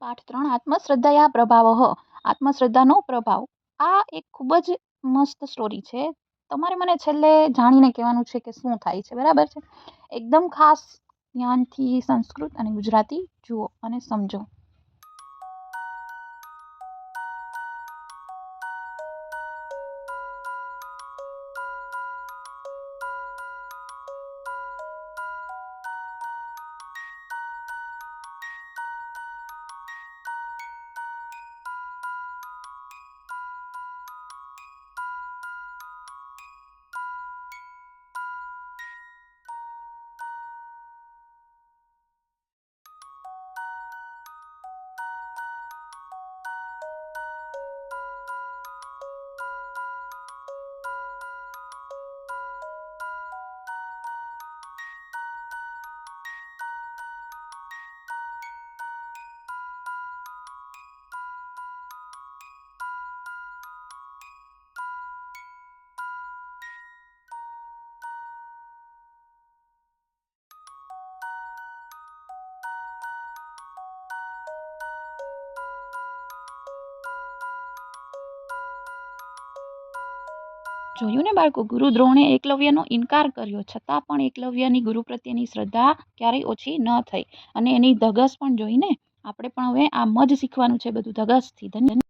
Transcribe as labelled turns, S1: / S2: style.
S1: પાઠ 3 આત્મશ્રદ્ધાયા પ્રભાવઃ. આત્મશ્રદ્ધાનો પ્રભાવ. આ એક ખૂબ જ મસ્ત સ્ટોરી છે. તમારે મને છેલ્લે જાણીને કહેવાનું છે કે શું થાય છે, બરાબર છે? એકદમ ખાસ ધ્યાનથી સંસ્કૃત અને ગુજરાતી જુઓ અને સમજો. જોયું ને બાળકો, ગુરુ દ્રોણે એકલવ્યનો ઇનકાર કર્યો છતાં પણ એકલવ્યની ગુરુ પ્રત્યેની શ્રદ્ધા ક્યારેય ઓછી ન થઈ અને એની ધગશ પણ જોઈને આપણે પણ હવે આમ જ શીખવાનું છે બધું ધગશથી. ધન્યવાદ.